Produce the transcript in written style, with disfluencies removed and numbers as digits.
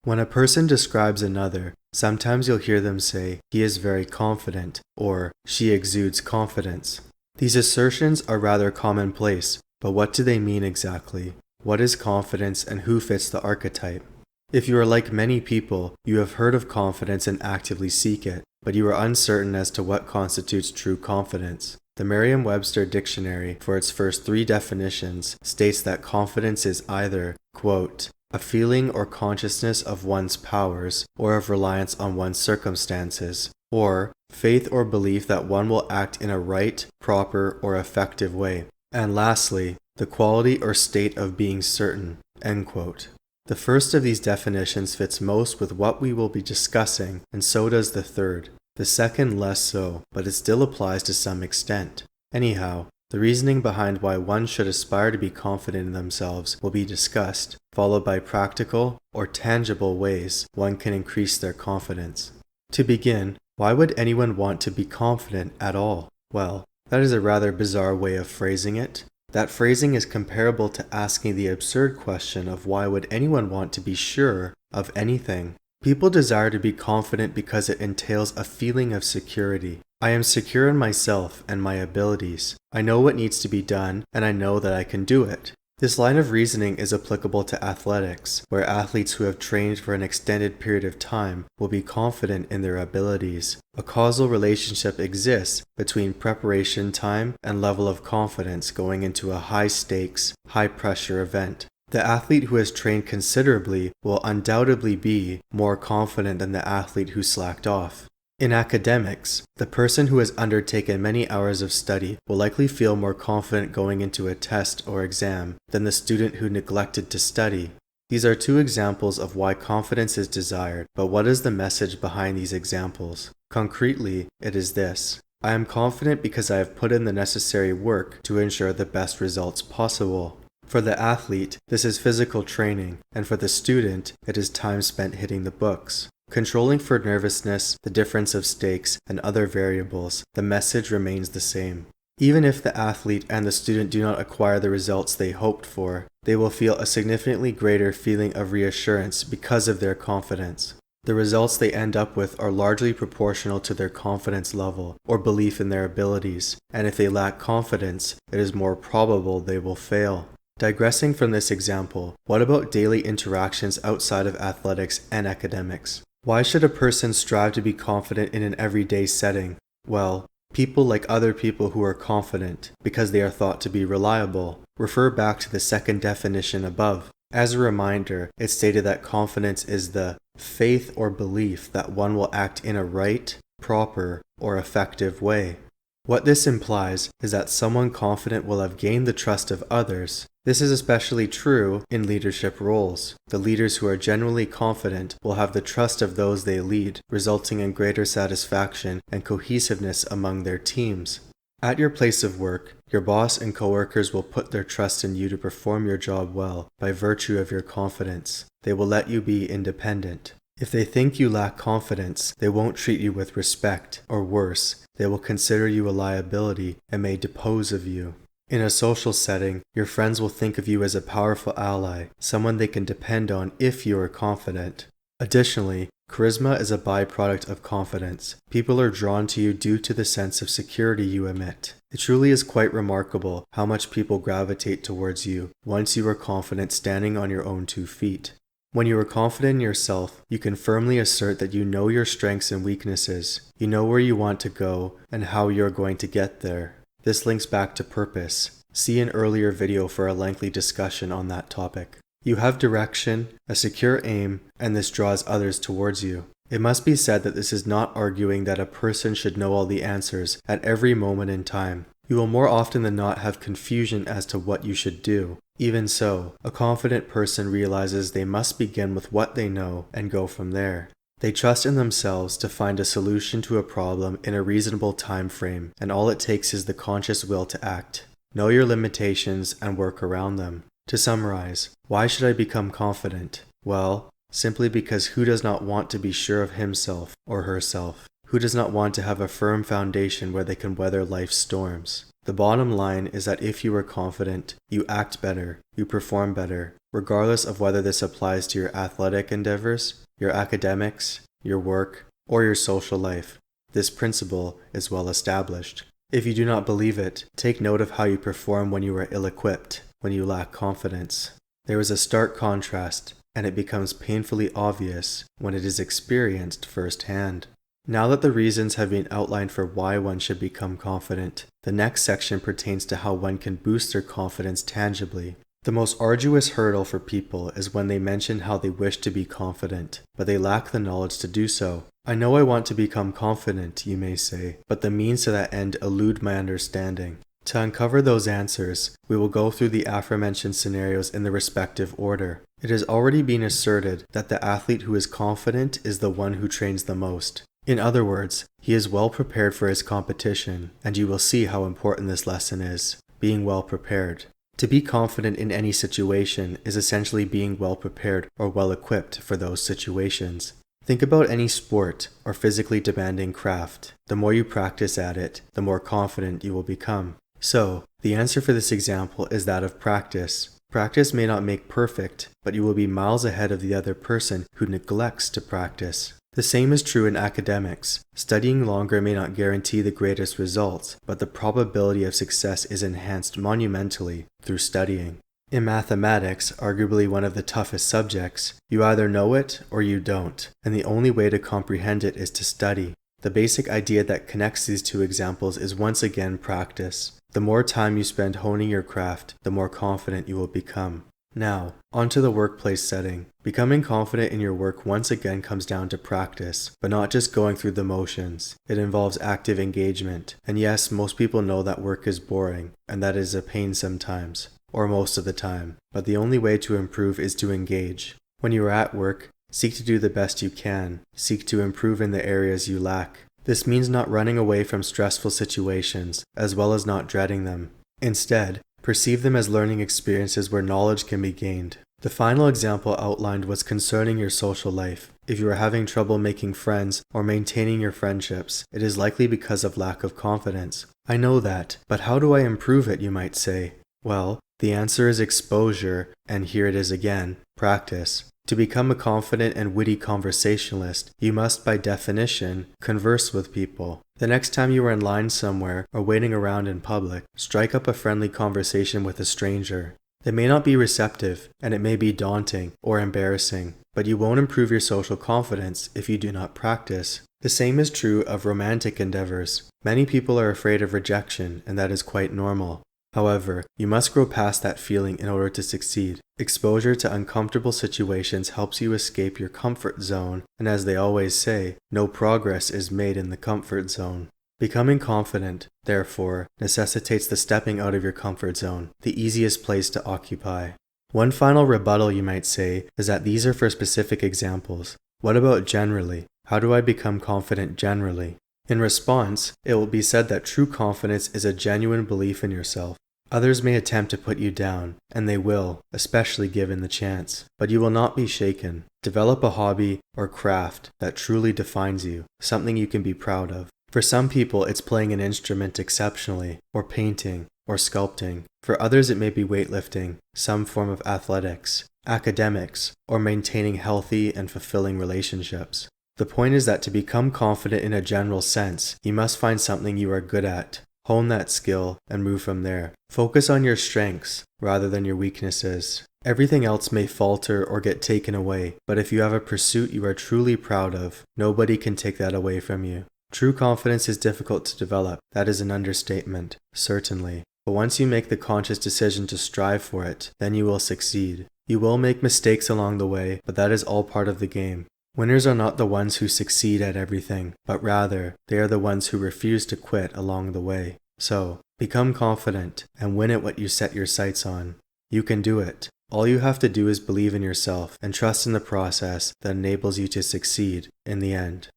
When a person describes another, sometimes you'll hear them say, "He is very confident," or "She exudes confidence." These assertions are rather commonplace, but what do they mean exactly? What is confidence and who fits the archetype? If you are like many people, you have heard of confidence and actively seek it, but you are uncertain as to what constitutes true confidence. The Merriam-Webster dictionary, for its first 3 definitions, states that confidence is either, quote, a feeling or consciousness of one's powers or of reliance on one's circumstances, or faith or belief that one will act in a right, proper, or effective way. And lastly, the quality or state of being certain, end quote. The first of these definitions fits most with what we will be discussing, and so does the third. The second less so, but it still applies to some extent. Anyhow, the reasoning behind why one should aspire to be confident in themselves will be discussed, followed by practical or tangible ways one can increase their confidence. To begin, why would anyone want to be confident at all? Well, that is a rather bizarre way of phrasing it. That phrasing is comparable to asking the absurd question of why would anyone want to be sure of anything? People desire to be confident because it entails a feeling of security. I am secure in myself and my abilities. I know what needs to be done, and I know that I can do it. This line of reasoning is applicable to athletics, where athletes who have trained for an extended period of time will be confident in their abilities. A causal relationship exists between preparation time and level of confidence going into a high-stakes, high-pressure event. The athlete who has trained considerably will undoubtedly be more confident than the athlete who slacked off. In academics, the person who has undertaken many hours of study will likely feel more confident going into a test or exam than the student who neglected to study. These are 2 examples of why confidence is desired, but what is the message behind these examples? Concretely, it is this: I am confident because I have put in the necessary work to ensure the best results possible. For the athlete, this is physical training, and for the student, it is time spent hitting the books. Controlling for nervousness, the difference of stakes, and other variables, the message remains the same. Even if the athlete and the student do not acquire the results they hoped for, they will feel a significantly greater feeling of reassurance because of their confidence. The results they end up with are largely proportional to their confidence level or belief in their abilities, and if they lack confidence, it is more probable they will fail. Digressing from this example, what about daily interactions outside of athletics and academics? Why should a person strive to be confident in an everyday setting? Well, people like other people who are confident because they are thought to be reliable. Refer back to the second definition above. As a reminder, it stated that confidence is the faith or belief that one will act in a right, proper, or effective way. What this implies is that someone confident will have gained the trust of others. This is especially true in leadership roles. The leaders who are genuinely confident will have the trust of those they lead, resulting in greater satisfaction and cohesiveness among their teams. At your place of work, your boss and coworkers will put their trust in you to perform your job well by virtue of your confidence. They will let you be independent. If they think you lack confidence, they won't treat you with respect, or worse, they will consider you a liability and may depose of you. In a social setting, your friends will think of you as a powerful ally, someone they can depend on if you are confident. Additionally, charisma is a byproduct of confidence. People are drawn to you due to the sense of security you emit. It truly is quite remarkable how much people gravitate towards you once you are confident standing on your own 2 feet. When you are confident in yourself, you can firmly assert that you know your strengths and weaknesses. You know where you want to go and how you are going to get there. This links back to purpose. See an earlier video for a lengthy discussion on that topic. You have direction, a secure aim, and this draws others towards you. It must be said that this is not arguing that a person should know all the answers at every moment in time. You will more often than not have confusion as to what you should do. Even so, a confident person realizes they must begin with what they know and go from there. They trust in themselves to find a solution to a problem in a reasonable time frame, and all it takes is the conscious will to act. Know your limitations and work around them. To summarize, why should I become confident? Well, simply because who does not want to be sure of himself or herself? Who does not want to have a firm foundation where they can weather life's storms? The bottom line is that if you are confident, you act better, you perform better, regardless of whether this applies to your athletic endeavors, your academics, your work, or your social life. This principle is well established. If you do not believe it, take note of how you perform when you are ill-equipped, when you lack confidence. There is a stark contrast, and it becomes painfully obvious when it is experienced firsthand. Now that the reasons have been outlined for why one should become confident, the next section pertains to how one can boost their confidence tangibly. The most arduous hurdle for people is when they mention how they wish to be confident, but they lack the knowledge to do so. I know I want to become confident, you may say, but the means to that end elude my understanding. To uncover those answers, we will go through the aforementioned scenarios in the respective order. It has already been asserted that the athlete who is confident is the one who trains the most. In other words, he is well prepared for his competition, and you will see how important this lesson is, being well prepared. To be confident in any situation is essentially being well prepared or well equipped for those situations. Think about any sport or physically demanding craft. The more you practice at it, the more confident you will become. So, the answer for this example is that of practice. Practice may not make perfect, but you will be miles ahead of the other person who neglects to practice. The same is true in academics. Studying longer may not guarantee the greatest results, but the probability of success is enhanced monumentally through studying. In mathematics, arguably one of the toughest subjects, you either know it or you don't, and the only way to comprehend it is to study. The basic idea that connects these two examples is once again practice. The more time you spend honing your craft, the more confident you will become. Now, onto the workplace setting. Becoming confident in your work once again comes down to practice, but not just going through the motions. It involves active engagement. And yes, most people know that work is boring, and that is a pain sometimes, or most of the time. But the only way to improve is to engage. When you are at work, seek to do the best you can. Seek to improve in the areas you lack. This means not running away from stressful situations, as well as not dreading them. Instead, perceive them as learning experiences where knowledge can be gained. The final example outlined was concerning your social life. If you are having trouble making friends or maintaining your friendships, it is likely because of lack of confidence. I know that, but how do I improve it, you might say? Well, the answer is exposure, and here it is again, practice. To become a confident and witty conversationalist, you must, by definition, converse with people. The next time you are in line somewhere or waiting around in public, strike up a friendly conversation with a stranger. They may not be receptive, and it may be daunting or embarrassing, but you won't improve your social confidence if you do not practice. The same is true of romantic endeavors. Many people are afraid of rejection, and that is quite normal. However, you must grow past that feeling in order to succeed. Exposure to uncomfortable situations helps you escape your comfort zone, and as they always say, no progress is made in the comfort zone. Becoming confident, therefore, necessitates the stepping out of your comfort zone, the easiest place to occupy. One final rebuttal, you might say, is that these are for specific examples. What about generally? How do I become confident generally? In response, it will be said that true confidence is a genuine belief in yourself. Others may attempt to put you down, and they will, especially given the chance, but you will not be shaken. Develop a hobby or craft that truly defines you, something you can be proud of. For some people, it's playing an instrument exceptionally, or painting, or sculpting. For others, it may be weightlifting, some form of athletics, academics, or maintaining healthy and fulfilling relationships. The point is that to become confident in a general sense, you must find something you are good at, hone that skill, and move from there. Focus on your strengths rather than your weaknesses. Everything else may falter or get taken away, but if you have a pursuit you are truly proud of, nobody can take that away from you. True confidence is difficult to develop. That is an understatement, certainly. But once you make the conscious decision to strive for it, then you will succeed. You will make mistakes along the way, but that is all part of the game. Winners are not the ones who succeed at everything, but rather, they are the ones who refuse to quit along the way. So, become confident and win at what you set your sights on. You can do it. All you have to do is believe in yourself and trust in the process that enables you to succeed in the end.